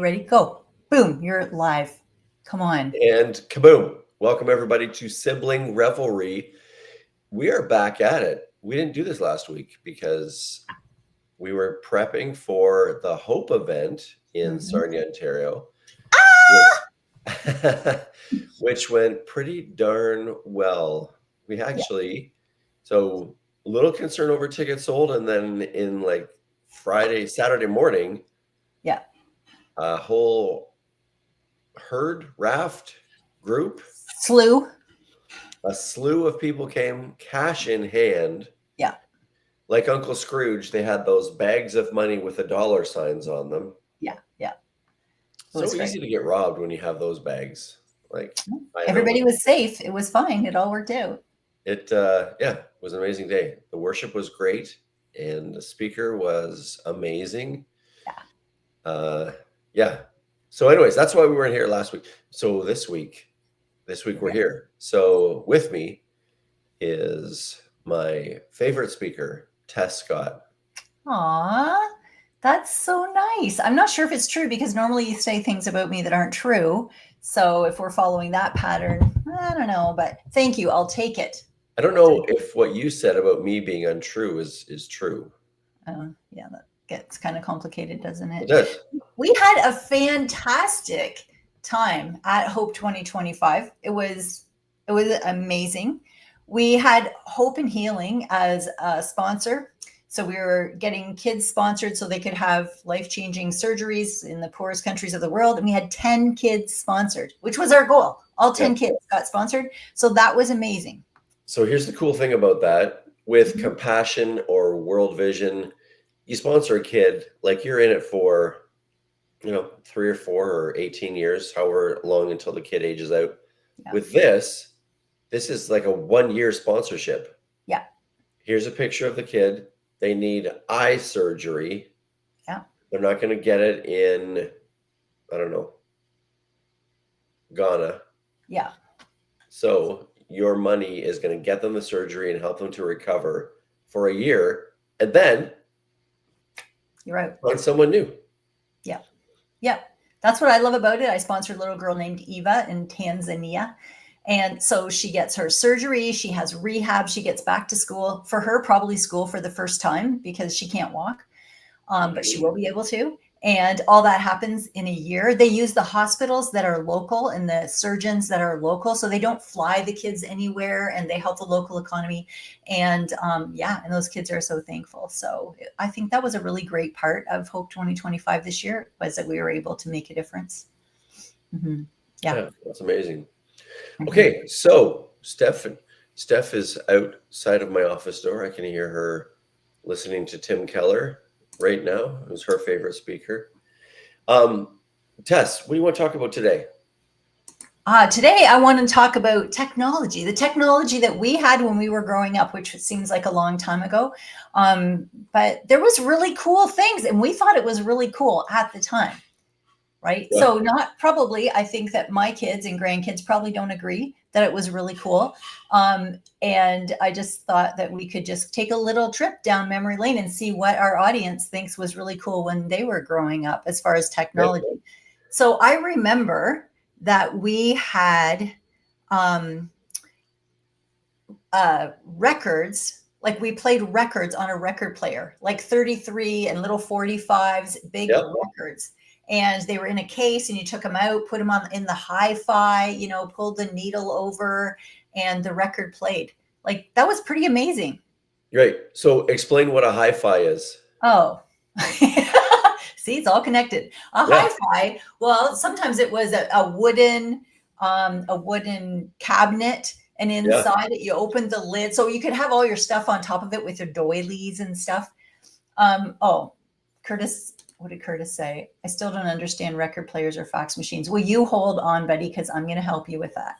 ready? Go. Boom, you're live. Come on. And kaboom. Welcome everybody to Sibling Revelry. We are back at it. We didn't do this last week because we were prepping for the Hope event in Sarnia, Ontario, which went pretty darn well. We actually, so a little concern over tickets sold, and then in like Saturday morning, a whole raft group, a slew of people came, cash in hand. Yeah. Like Uncle Scrooge, they had those bags of money with the dollar signs on them. Yeah. So easy to get robbed when you have those bags. Like everybody was safe. It was fine. It all worked out. It was an amazing day. The worship was great, and the speaker was amazing. So anyways, that's why we weren't here last week. So this week we're here. So with me is my favorite speaker, Tess Scott. Aw, that's so nice. I'm not sure if it's true because normally you say things about me that aren't true. So if we're following that pattern, I don't know, but thank you. I'll take it. I don't know if what you said about me being untrue is true. Yeah, that gets kind of complicated, doesn't it? It does. We had a fantastic time at Hope 2025. It was amazing. We had Hope and Healing as a sponsor. So we were getting kids sponsored so they could have life-changing surgeries in the poorest countries of the world. And we had 10 kids sponsored, which was our goal. All 10 kids got sponsored. So that was amazing. So here's the cool thing about that. With Compassion or World Vision, you sponsor a kid, like you're in it for, 3 or 4 or 18 years, however long until the kid ages out. Yeah. With this is like a 1-year sponsorship. Yeah. Here's a picture of the kid. They need eye surgery. Yeah. They're not going to get it in, I don't know, Ghana. Yeah. So your money is going to get them the surgery and help them to recover for a year. And then you're right. Find someone new. Yeah. That's what I love about it. I sponsored a little girl named Eva in Tanzania. And so she gets her surgery. She has rehab. She gets back to school. For her, probably school for the first time because she can't walk. But she will be able to. And all that happens in a year. They use the hospitals that are local and the surgeons that are local. So they don't fly the kids anywhere and they help the local economy. And and those kids are so thankful. So I think that was a really great part of Hope 2025 this year was that we were able to make a difference. Mm-hmm. Yeah, that's amazing. Okay, so Steph is outside of my office door. I can hear her listening to Tim Keller right now, who's her favorite speaker. Tess, what do you want to talk about today? Today, I want to talk about technology, the technology that we had when we were growing up, which seems like a long time ago. But there was really cool things, and we thought it was really cool at the time, right? Yeah. So I think that my kids and grandkids probably don't agree that it was really cool. And I just thought that we could just take a little trip down memory lane and see what our audience thinks was really cool when they were growing up as far as technology. Right. So I remember that we had records, like we played records on a record player, like 33 and little 45s, big records. And they were in a case and you took them out, put them in the hi-fi, pulled the needle over and the record played. Like that was pretty amazing. Right. So explain what a hi-fi is. Oh, see, it's all connected. Hi-fi. Well, sometimes it was a wooden cabinet, and inside it, you opened the lid. So you could have all your stuff on top of it with your doilies and stuff. Curtis, what did Curtis say? I still don't understand record players or fax machines. Well, you hold on, buddy, because I'm going to help you with that.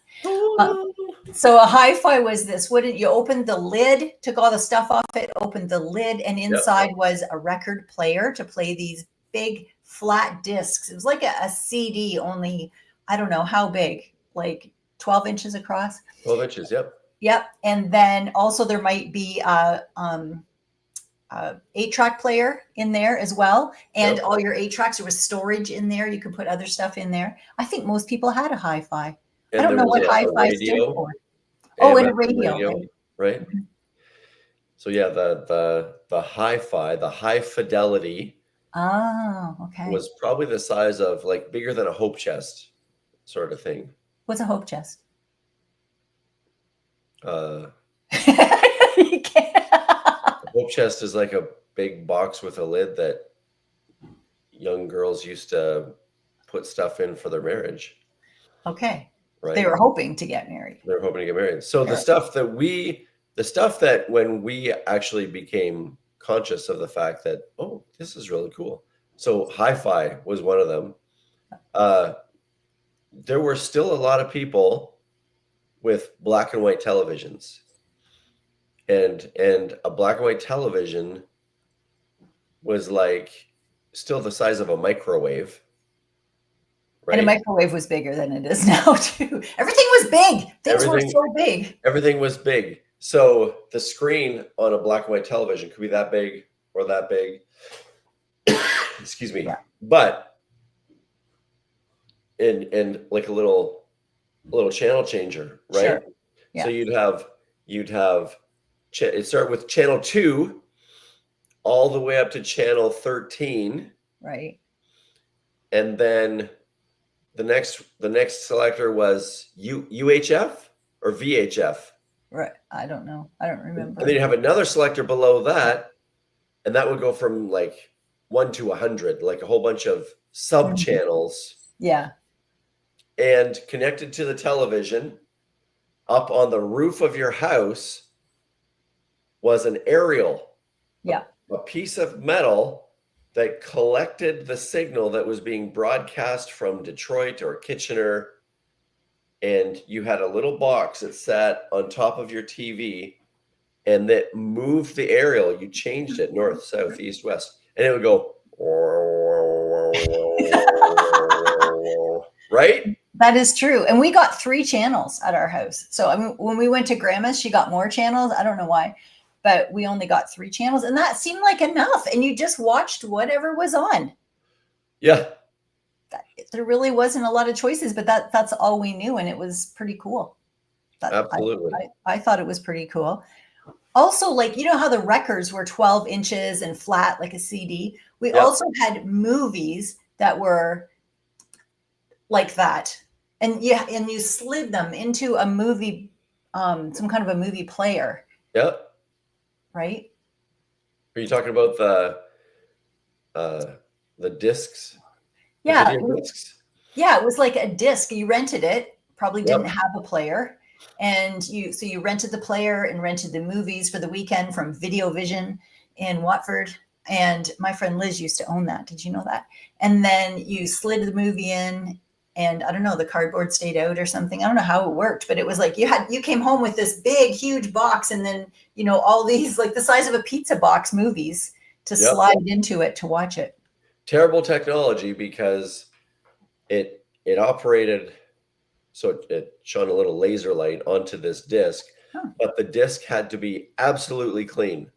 So a hi-fi was this. You opened the lid, took all the stuff off it, opened the lid, and inside was a record player to play these big flat discs. It was like a CD, only, I don't know how big, like 12 inches across. 12 inches, yep. Yep. And then also there might be a 8-track player in there as well. And Yep. all your 8-tracks, there was storage in there. You could put other stuff in there. I think most people had a hi-fi. I And don't there know was what a hi-fi stood radio, for. Oh, and a AM/FM radio, radio, right? right? Mhm. So yeah, the hi-fi, the high fidelity Oh, okay. was probably the size of like bigger than a hope chest sort of thing. What's a hope chest? Uh, You can't- a hope chest is like a big box with a lid that young girls used to put stuff in for their marriage, Okay. right? They were hoping to get married. They're hoping to get married. So Sure. the stuff that when we actually became conscious of the fact that, oh, this is really cool. So hi-fi was one of them. There were still a lot of people with black and white televisions. And a black and white television was like still the size of a microwave. Right? And a microwave was bigger than it is now, too. Everything was big. Things were so big. Everything was big. So the screen on a black and white television could be that big or that big. Excuse me. Yeah. But in like a little channel changer, right? Sure. Yeah. So you'd have it started with channel 2 all the way up to channel 13. Right. And then the next selector was UHF or VHF. Right. I don't know. I don't remember. And then you have another selector below that, and that would go from like 1 to 100, like a whole bunch of sub channels. Yeah. And connected to the television up on the roof of your house was an aerial. Yeah. A piece of metal that collected the signal that was being broadcast from Detroit or Kitchener. And you had a little box that sat on top of your TV and that moved the aerial. You changed it north, south, east, west, and it would go, right? That is true. And we got 3 channels at our house. So I mean, when we went to grandma's, she got more channels. I don't know why, but we only got 3 channels, and that seemed like enough. And you just watched whatever was on. Yeah. There really wasn't a lot of choices, but that's all we knew. And it was pretty cool. Absolutely. I thought it was pretty cool. Also, like, you know how the records were 12 inches and flat like a CD? We also had movies that were like that. And you slid them into a movie, some kind of a movie player. Yep. Right? Are you talking about the discs? Yeah. The discs? Yeah, it was like a disc. You rented it, probably didn't have a player. And you rented the player and rented the movies for the weekend from Video Vision in Watford. And my friend Liz used to own that. Did you know that? And then you slid the movie in, and I don't know, the cardboard stayed out or something. I don't know how it worked, but it was like you came home with this big, huge box, and then, you know, all these like the size of a pizza box movies to slide into it to watch it. Terrible technology, because it operated, so it shone a little laser light onto this disc, but the disc had to be absolutely clean.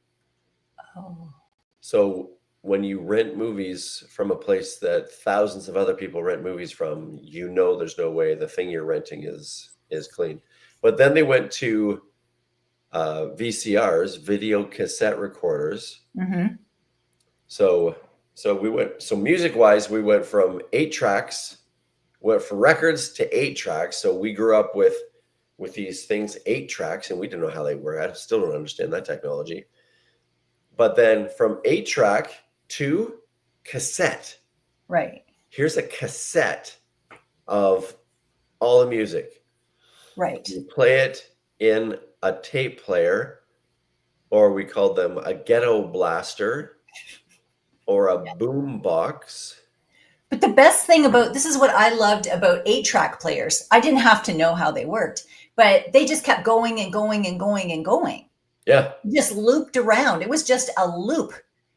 Oh. So when you rent movies from a place that thousands of other people rent movies from, you know there's no way the thing you're renting is clean. But then they went to VCRs, video cassette recorders. Mm-hmm. So music-wise, we went from 8 tracks, went from records to 8 tracks. So we grew up with these things, 8 tracks, and we didn't know how they were. I still don't understand that technology. But then from 8 track to cassette. Right. Here's a cassette of all the music. Right. You play it in a tape player, or we called them a ghetto blaster, or a boom box. But the best thing this is what I loved about 8-track players. I didn't have to know how they worked, but they just kept going and going and going and going. Yeah. It just looped around. It was just a loop,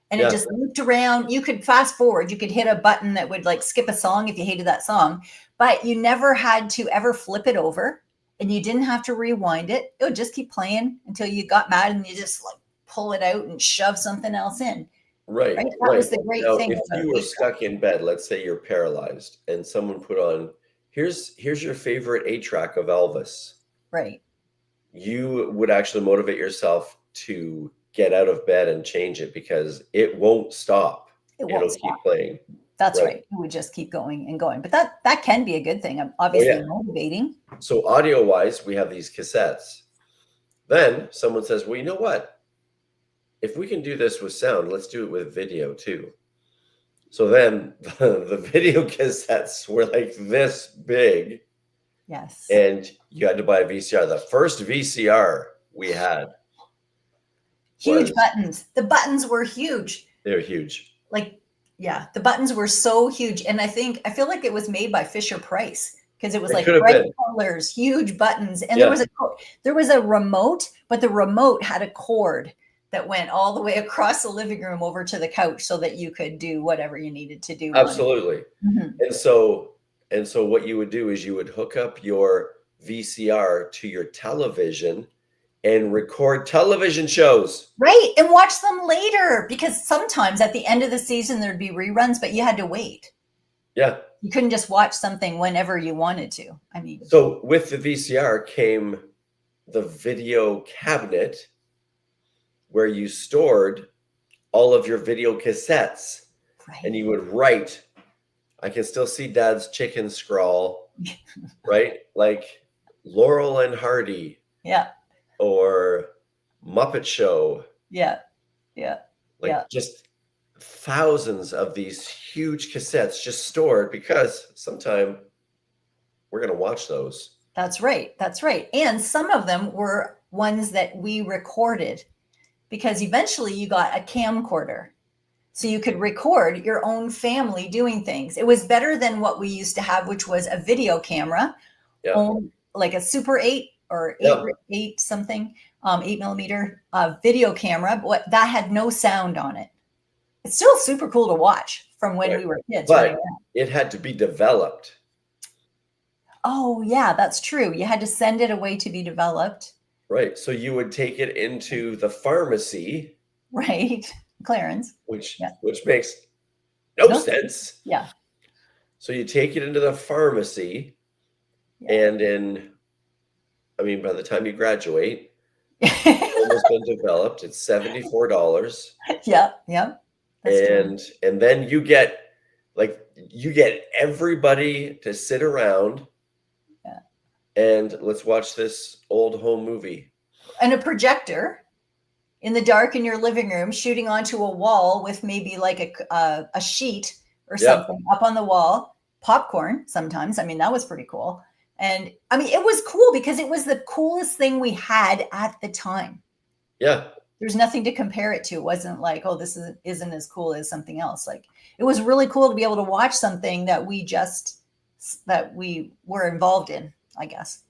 and it just looped around. You could fast forward. You could hit a button that would like skip a song if you hated that song, but you never had to ever flip it over, and you didn't have to rewind it. It would just keep playing until you got mad and you just like pull it out and shove something else in. Right, Right? That right. was the great Now, thing if about you were 8-track. stuck in bed, let's say you're paralyzed, and someone put on, here's your favorite 8-track of Elvis. Right. You would actually motivate yourself to get out of bed and change it because it won't stop. It won't It'll stop. keep playing. That's Right. right. It would just keep going and going. But that can be a good thing. Oh, Obviously yeah. motivating. So audio-wise, we have these cassettes. Then someone says, well, you know what? If we can do this with sound, let's do it with video too. So then the video cassettes were like this big. Yes. And you had to buy a VCR. The first VCR we had Huge was, buttons. The buttons were huge. they were huge. Like, yeah, the buttons were so huge. And I feel like it was made by Fisher Price because it was It like could have bright been. colors, huge buttons. And Yeah. there was a remote, but the remote had a cord that went all the way across the living room over to the couch so that you could do whatever you needed to do. Absolutely. Mhm. And so what you would do is you would hook up your VCR to your television and record television shows. Right. And watch them later because sometimes at the end of the season there'd be reruns, but you had to wait. Yeah. You couldn't just watch something whenever you wanted to. I mean, So with the VCR came the video cabinet where you stored all of your video cassettes. right. And you would write. I can still see Dad's chicken scrawl, right? Like Laurel and Hardy Yeah. or Muppet Show. Yeah. Yeah. Like Yeah. just thousands of these huge cassettes just stored because sometime we're going to watch those. That's right. That's right. And some of them were ones that we recorded because eventually you got a camcorder. So you could record your own family doing things. It was better than what we used to have, which was a video camera, Yeah. like a Super 8 or 8, Yeah. 8 something, 8mm video camera, but that had no sound on it. It's still super cool to watch from when Right. we were kids. But running around. it had to be developed. Oh, yeah, that's true. You had to send it away to be developed. Right. So you would take it into the pharmacy, Right. Clarence. which Yeah. makes no No. sense. Yeah. So you take it into the pharmacy, Yeah. and by the time you graduate, it's almost been developed. It's $74. Yeah. Yeah. That's true. And then you get everybody to sit around. Yeah. And let's watch this old home movie. And a projector in the dark in your living room shooting onto a wall with maybe like a sheet or Yeah. something up on the wall. Popcorn sometimes. I mean, that was pretty cool. And I mean, it was cool because it was the coolest thing we had at the time. Yeah. There's nothing to compare it to. It wasn't like, oh, this isn't as cool as something else. Like it was really cool to be able to watch something that we were involved in, I guess.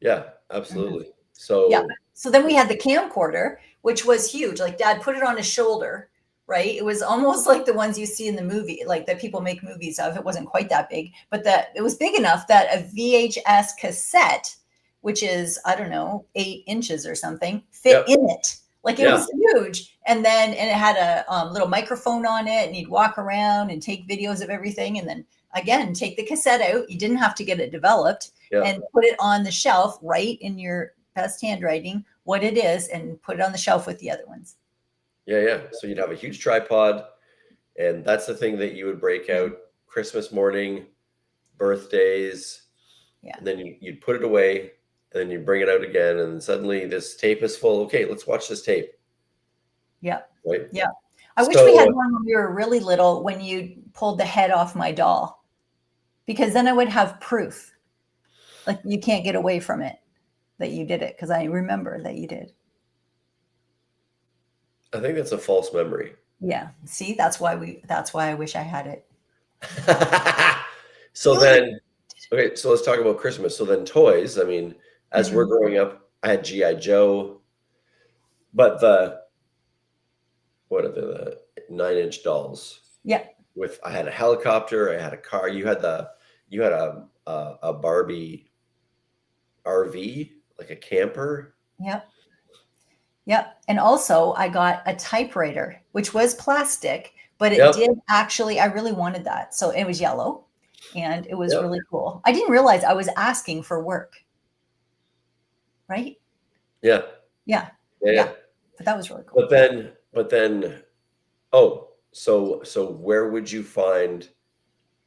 Yeah, absolutely. So Yeah. So then we had the camcorder, which was huge. Like Dad put it on his shoulder, right? It was almost like the ones you see in the movie, like that people make movies of. It wasn't quite that big, but that it was big enough that a VHS cassette, which is, I don't know, 8 inches or something, fit in it. Like it was huge. And it had a little microphone on it, and you'd walk around and take videos of everything. And then again, take the cassette out. You didn't have to get it developed and put it on the shelf, write in your best handwriting what it is and put it on the shelf with the other ones. Yeah. So you'd have a huge tripod, and that's the thing that you would break out Christmas morning, birthdays. Yeah. And then you'd put it away, and then you bring it out again, and suddenly this tape is full. Okay, let's watch this tape. Yeah. Right. Yeah. I wish we had one when we were really little, when you pulled the head off my doll, because then I would have proof. Like you can't get away from it that you did it, because I remember that you did. I think that's a false memory. Yeah. See, that's why I wish I had it. So then, okay, so let's talk about Christmas. So then toys, I mean, as we're growing up, I had G.I. Joe, but the 9-inch dolls. Yeah. I had a helicopter, I had a car. You had a Barbie RV, like a camper. Yep. Yep. And also, I got a typewriter, which was plastic, but it Yep. did actually, I really wanted that. So it was yellow and it was Yep. really cool. I didn't realize I was asking for work, right? Yeah. Yeah. Yeah. Yeah. Yeah. But that was really cool. But then, oh, so where would you find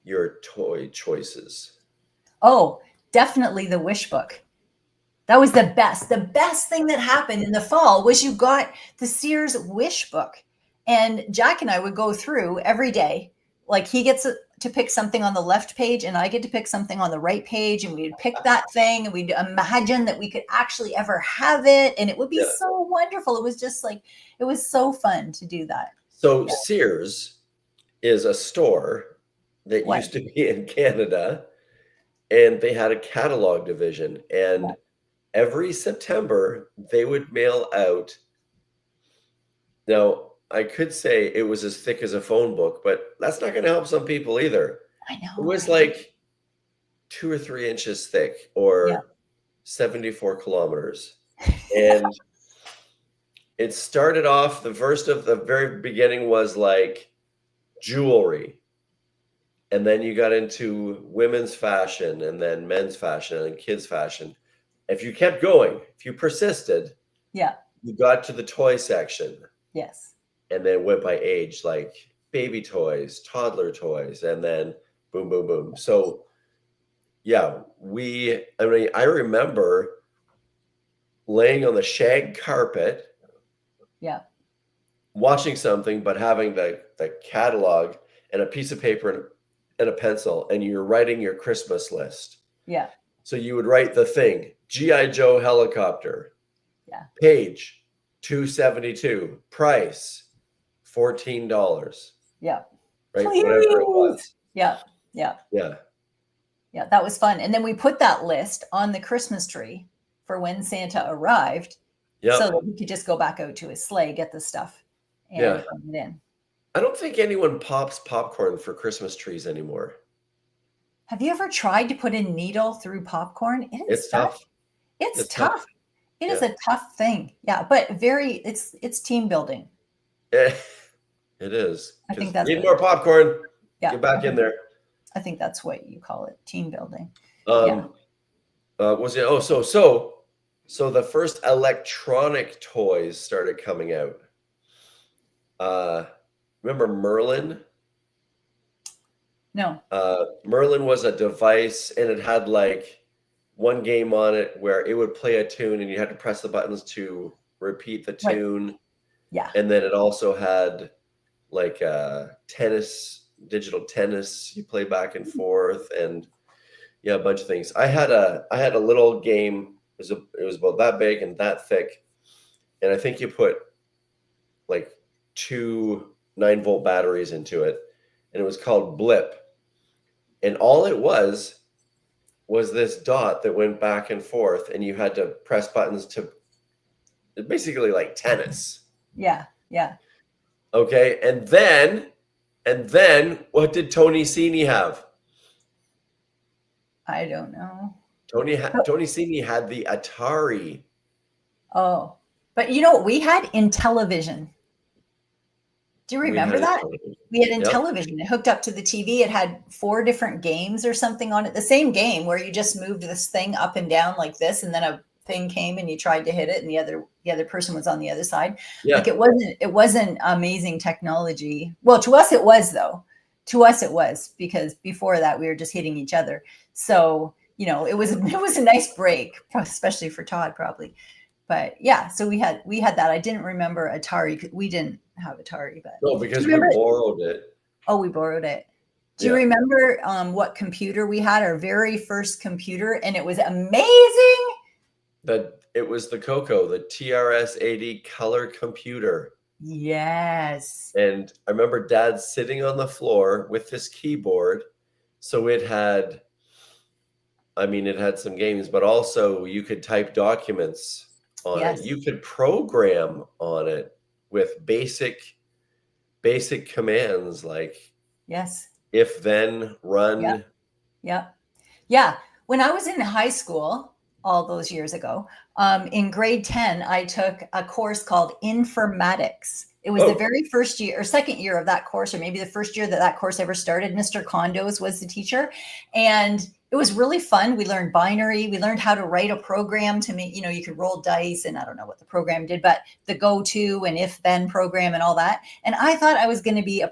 your toy choices? Oh, definitely the wish book. That was the best. The best thing that happened in the fall was you got the Sears wish book. And Jack and I would go through every day. Like he gets to pick something on the left page, and I get to pick something on the right page. And we'd pick that thing, and we'd imagine that we could actually ever have it. And it would be Yeah. so wonderful. It was just like, it was so fun to do that. So Yeah. Sears is a store that What? used to be in Canada, and they had a catalog division. Yeah. And every September, they would mail out. Now, I could say it was as thick as a phone book, but that's not going to help some people either. I It know, was right? like 2 or 3 inches thick, Yeah. or 74 kilometers. And it started off, the first of the very beginning was like jewelry. And then you got into women's fashion, and then men's fashion, and kids' fashion. If you kept going, if you persisted, Yeah. you got to the toy section, Yes. and then went by age, like baby toys, toddler toys, and then boom, boom, boom. So yeah, I remember laying on the shag carpet Yeah. watching something, but having the catalog and a piece of paper and a pencil, and you're writing your Christmas list. Yeah. So you would write the thing, G.I. Joe helicopter, Yeah. page 272, price $14, Yeah. right? Whatever it Please. was. Yeah. Yeah. Yeah. Yeah, that was fun. And then we put that list on the Christmas tree for when Santa arrived so Yep. that he could just go back out to his sleigh, get the stuff, and Yeah. bring it in. I don't think anyone pops popcorn for Christmas trees anymore. Have you ever tried to put a needle through popcorn? It is It's tough. it's It's tough. tough. It is Yeah. a tough thing. Yeah, but it's team building. Eh, it is. I think Because that's need what more popcorn. yeah, Get back in there. I think that's what you call it, team building. Yeah. Um, was it? Oh, so the first electronic toys started coming out. Remember Merlin? No. Merlin was a device, and it had like one game on it where it would play a tune, and you had to press the buttons to repeat the Right. tune. Yeah. And then it also had like digital tennis. You play back and forth, and yeah, a bunch of things. I had a little game. It was about that big and that thick, and I think you put like two 9-volt batteries into it, and it was called Blip. And all it was this dot that went back and forth, and you had to press buttons to basically like tennis. Yeah. Yeah. Okay, and then what did Tony Sini have? I don't know. Tony Sini had the Atari. Oh. But you know what we had in television? Do you We had remember a that? television. We had in Yep. television. It hooked up to the TV. It had 4 different games or something on it. The same game where you just moved this thing up and down like this, and then a thing came and you tried to hit it, and the other person was on the other side. Like Yeah. it wasn't amazing technology. Well, to us it was though. To us it was, because before that we were just hitting each other. So, it was a nice break, especially for Todd probably. But yeah, so we had that. I didn't remember Atari. We didn't have Atari, but No, do because you we remember? borrowed it. Oh, we borrowed it. Do you Yeah. remember what computer we had? Our very first computer, and it was amazing. It was the Coco, the TRS-80 color computer. Yes. And I remember Dad sitting on the floor with this keyboard. So it had some games, but also you could type documents on Yes. it. You could program on it with basic commands like Yes. if then run. Yeah. Yeah. Yeah. When I was in high school, all those years ago. In grade 10, I took a course called informatics. It was the Oh, very first year or second year of that course, or maybe the first year that that course ever started. Mr. Condos was the teacher. And it was really fun. We learned binary. We learned how to write a program to make, you could roll dice, and I don't know what the program did, but the go to and if then program and all that. And I thought I was going to be a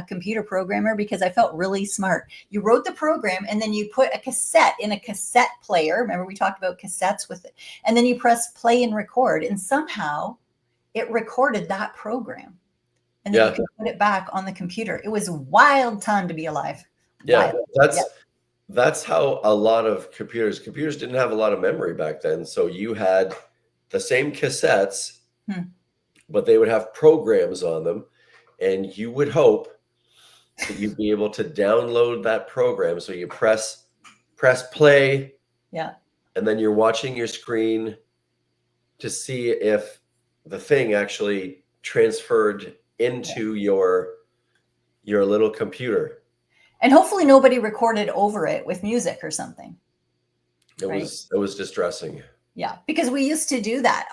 computer programmer because I felt really smart. You wrote the program and then you put a cassette in a cassette player. Remember, we talked about cassettes with it. And then you press play and record. And somehow it recorded that program. And then you yeah. could put it back on the computer. It was a wild time to be alive. Yeah. Wild. That's how a lot of computers didn't have a lot of memory back then. So you had the same cassettes, but they would have programs on them. And you would hope that you'd be able to download that program. So you press play. Yeah. And then you're watching your screen to see if the thing actually transferred into your little computer. And hopefully nobody recorded over it with music or something. It was distressing. Yeah, because we used to do that.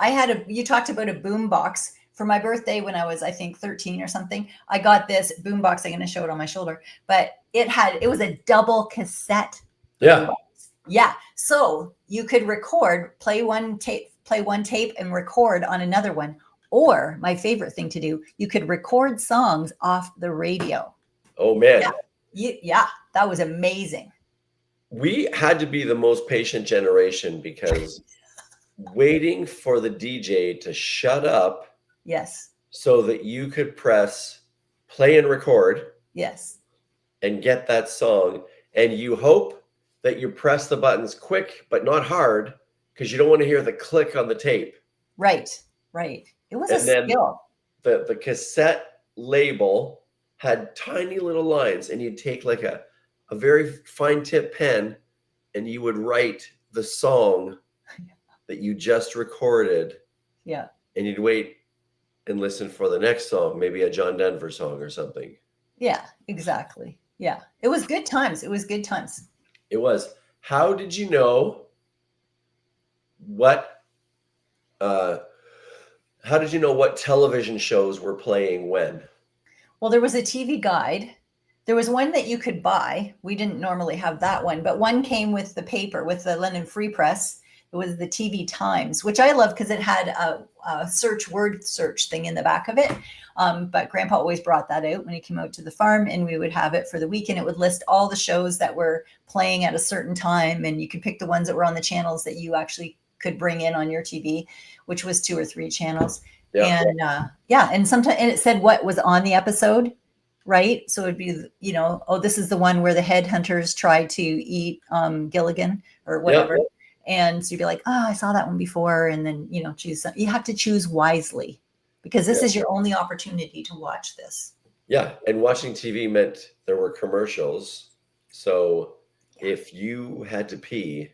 You talked about a boom box. For my birthday when I was, I think, 13 or something, I got this boom box. I'm going to show it on my shoulder, but it was a double cassette. Yeah. Yeah. So you could record, play one tape and record on another one. Or my favorite thing to do, you could record songs off the radio. Oh man. Yeah, that was amazing. We had to be the most patient generation because waiting for the DJ to shut up. Yes. So that you could press play and record. Yes. And get that song. And you hope that you press the buttons quick, but not hard, because you don't want to hear the click on the tape. Right. It was a skill. The cassette label had tiny little lines, and you'd take like a very fine tip pen and you would write the song that you just recorded. Yeah. And you'd wait and listen for the next song, maybe a John Denver song or something. Yeah, exactly. Yeah. It was good times. It was. How did you know what television shows were playing when? Well, there was a TV guide. There was one that you could buy. We didn't normally have that one, but one came with the paper, with the London Free Press. It was the TV Times, which I love because it had a word search thing in the back of it. But Grandpa always brought that out when he came out to the farm, and we would have it for the week. And it would list all the shows that were playing at a certain time. And you could pick the ones that were on the channels that you actually could bring in on your TV, which was 2 or 3 channels. Yeah. And sometimes, and it said what was on the episode, right? So it'd be, this is the one where the headhunters tried to eat Gilligan or whatever. Yep. And so you'd be like, I saw that one before. And then, choose some. You have to choose wisely because this is your only opportunity to watch this. Yeah. And watching TV meant there were commercials. So if you had to pee,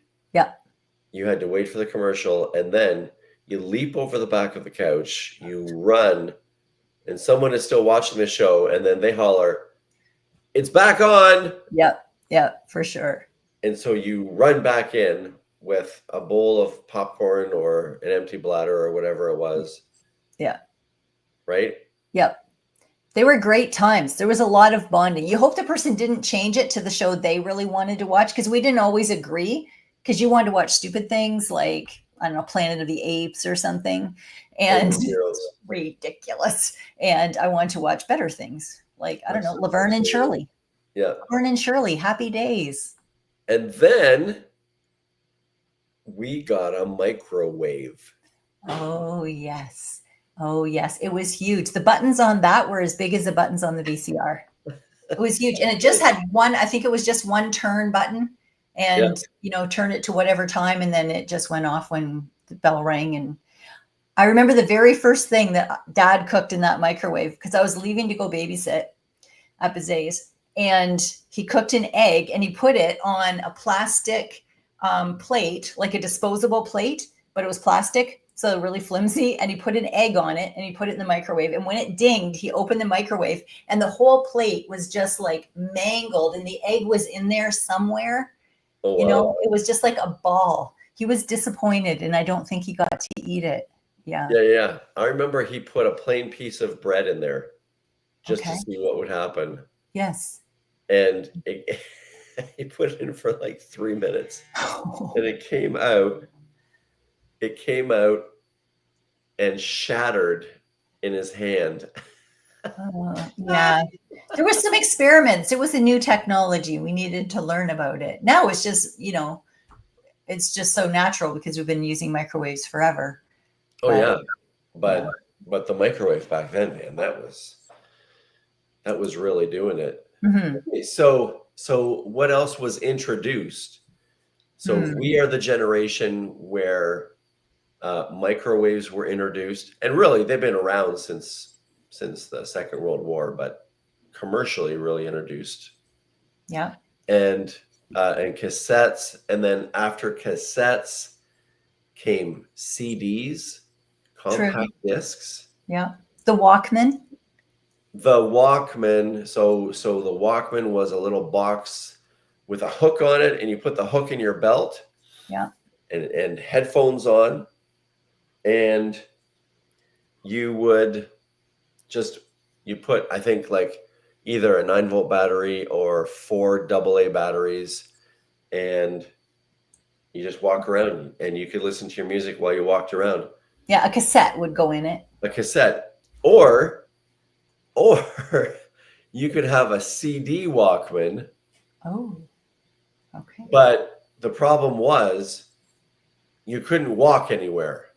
you had to wait for the commercial, and then you leap over the back of the couch, you run, and someone is still watching the show, and then they holler, "It's back on." Yeah, for sure. And so you run back in with a bowl of popcorn or an empty bladder or whatever it was. Yeah. Right? Yep. They were great times. There was a lot of bonding. You hope the person didn't change it to the show they really wanted to watch, because we didn't always agree, because you wanted to watch stupid things like, I don't know, Planet of the Apes or something. And it's ridiculous. And I wanted to watch better things like, I don't know, Laverne and Shirley. Yeah. Laverne and Shirley, Happy Days. And then we got a microwave. Oh, yes. It was huge. The buttons on that were as big as the buttons on the VCR. It was huge. And it just had I think it was just one turn button, and, turn it to whatever time. And then it just went off when the bell rang. And I remember the very first thing that Dad cooked in that microwave, because I was leaving to go babysit at Bizet's, and he cooked an egg and he put it on a plastic plate, like a disposable plate, but it was plastic. So really flimsy, and he put an egg on it and he put it in the microwave. And when it dinged, he opened the microwave and the whole plate was just like mangled, and the egg was in there somewhere. Oh, wow. It was just like a ball. He was disappointed, and I don't think he got to eat it. Yeah. Yeah. I remember he put a plain piece of bread in there just to Okay. see what would happen. Yes. And he put it in for like 3 minutes. And it came out and shattered in his hand. Yeah. There was some experiments. It was a new technology. We needed to learn about it. Now it's just, it's just so natural because we've been using microwaves forever. Oh But, yeah. But the microwave back then, man, that was really doing it. Mhm. Okay, so what else was introduced? So we are the generation where microwaves were introduced, and really they've been around since the Second World War, but commercially really introduced. Yeah. And cassettes, and then after cassettes came CDs, True. compact discs. Yeah. The Walkman. The Walkman. So the Walkman was a little box with a hook on it, and you put the hook in your belt. Yeah. And headphones on, and you would you put, I think, like either a 9-volt battery or 4 AA batteries, and you just walk around and you could listen to your music while you walked around. Yeah. A cassette would go in it. A cassette, or you could have a CD Walkman. Oh, okay. But the problem was you couldn't walk anywhere.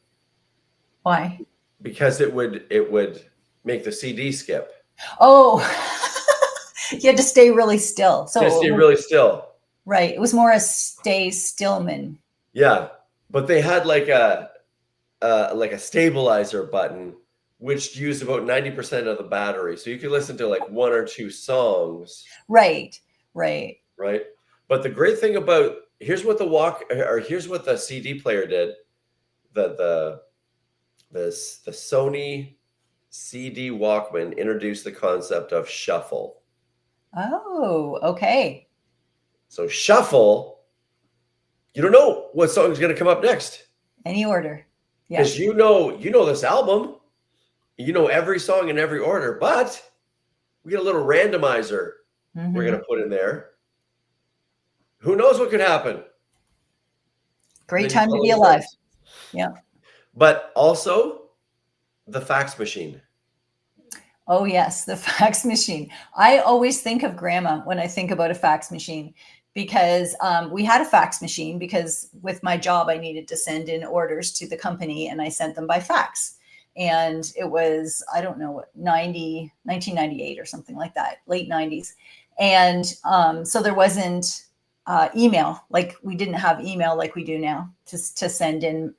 Why? Because it would make the CD skip. Oh, you had to stay really still. So Stay really still. Right. It was more a stay stillman. Yeah, but they had like a stabilizer button, which used about 90% of the battery, so you could listen to like 1 or 2 songs. Right. Right. But the great thing about here's what the CD player did. The Sony CD Walkman introduced the concept of shuffle. Oh, okay. So shuffle, you don't know what song is going to come up next. Any order. Yeah. Because you know this album, you know every song in every order, but we get a little randomizer we're going to put in there. Who knows what could happen? Great time to be alive. Yeah. But also the fax machine. Oh, yes, the fax machine. I always think of grandma when I think about a fax machine, because we had a fax machine because with my job, I needed to send in orders to the company, and I sent them by fax. And it was, I don't know, 1998 or something like that, late 90s. And so there wasn't email, like we didn't have email like we do now to send in,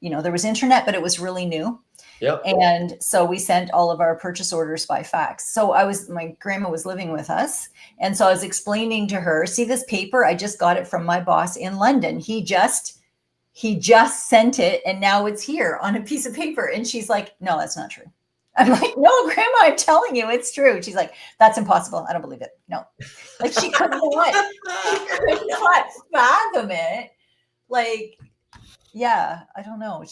there was internet, but it was really new. Yep. And so we sent all of our purchase orders by fax. So my grandma was living with us. And so I was explaining to her, see this paper? I just got it from my boss in London. He just sent it, and now it's here on a piece of paper. And she's like, no, that's not true. I'm like, no, grandma, I'm telling you, it's true. She's like, that's impossible. I don't believe it. No. Like she could not fathom it. Like, yeah, I don't know.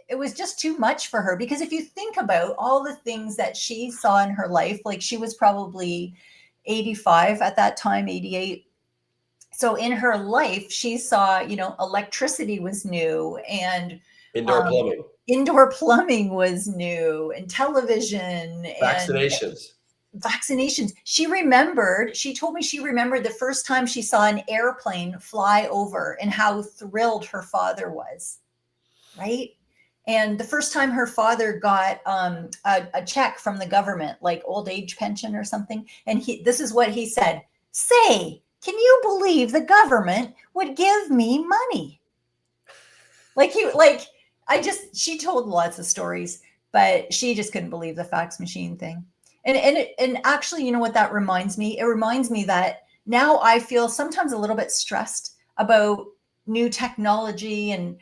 It was just too much for her, because if you think about all the things that she saw in her life, like she was probably 85 at that time, 88. So in her life, she saw, electricity was new, and indoor plumbing was new, and television, vaccinations. She told me she remembered the first time she saw an airplane fly over and how thrilled her father was. Right. And the first time her father got a check from the government, like old age pension or something. And this is what he said: say, can you believe the government would give me money? She told lots of stories, but she just couldn't believe the fax machine thing. And actually, you know what that reminds me? It reminds me that now I feel sometimes a little bit stressed about new technology and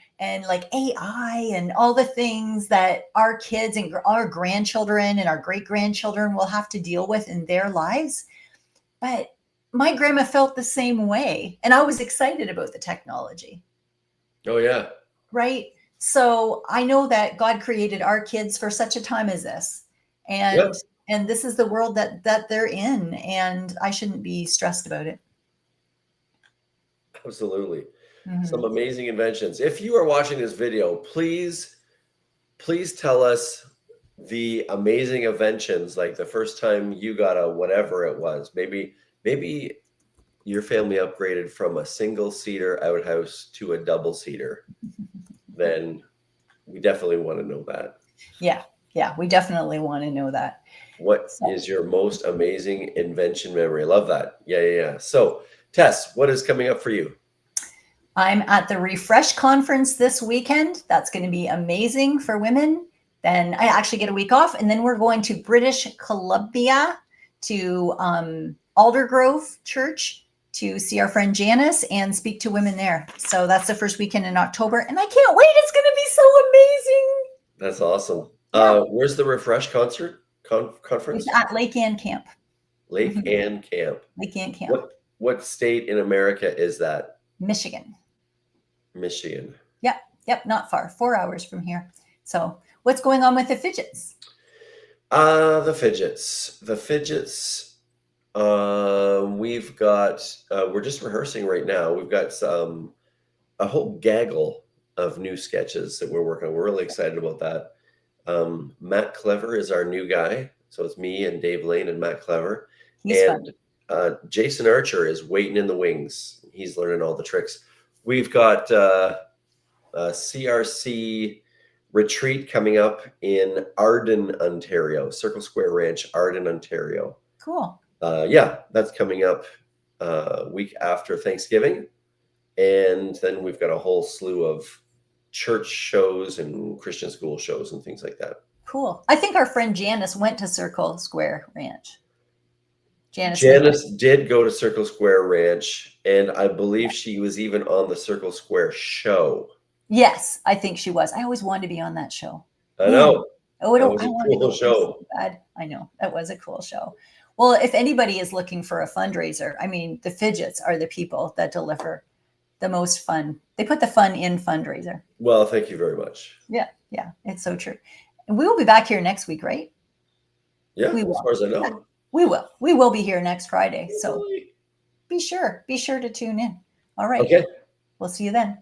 like AI and all the things that our kids and our grandchildren and our great grandchildren will have to deal with in their lives. But my grandma felt the same way, and I was excited about the technology. Oh yeah. right? So I know that God created our kids for such a time as this. And Yep. and this is the world that they're in, and I shouldn't be stressed about it. Absolutely. Some Mhm. amazing inventions. If you are watching this video, please tell us the amazing inventions, like the first time you got a whatever it was. Maybe your family upgraded from a single seater outhouse to a double seater. Then we definitely want to know that. Yeah, yeah, we definitely want to know that. What So is your most amazing invention memory? I love that. Yeah, yeah, yeah. So, Tess, what is coming up for you? I'm at the Refresh conference this weekend. That's going to be amazing for women. Then I actually get a week off, and then we're going to British Columbia to Aldergrove Church to see our friend Janice and speak to women there. So that's the first weekend in October, and I can't wait. It's going to be so amazing. That's awesome. Yeah, Where's the Refresh concert it's conference? at Lake Ann Camp. Lake Mhm. Ann Camp. Lake Ann Camp, What state in America is that? Michigan. Michigan. Yep, yep, not far, 4 hours from here. So, what's going on with the fidgets? The fidgets. The fidgets. We've got. We're just rehearsing right now. We've got a whole gaggle of new sketches that we're working on. We're really excited about that. Matt Clever is our new guy. So it's me and Dave Lane and Matt Clever. He's fun. And Jason Archer is waiting in the wings. He's learning all the tricks. We've got a CRC retreat coming up in Arden, Ontario, Circle Square Ranch, Arden, Ontario. Cool. Yeah, that's coming up week after Thanksgiving. And then we've got a whole slew of church shows and Christian school shows and things like that. Cool. I think our friend Janice went to Circle Square Ranch. Janice Lee. Janice did go to Circle Square Ranch, and I believe she was even on the Circle Square show. Yes, I think she was. I always wanted to be on that show. I Man, know. oh, That was I a wanted to cool go so show. bad. I know. That was a cool show. Well, if anybody is looking for a fundraiser, I mean, the fidgets are the people that deliver the most fun. They put the fun in fundraiser. Well, thank you very much. Yeah, yeah, it's so true. And we will be back here next week, right? Yeah, We as will. far as I Yeah, know. we will. We will be here next Friday. So Really? be sure to tune in. All right. Okay. We'll see you then.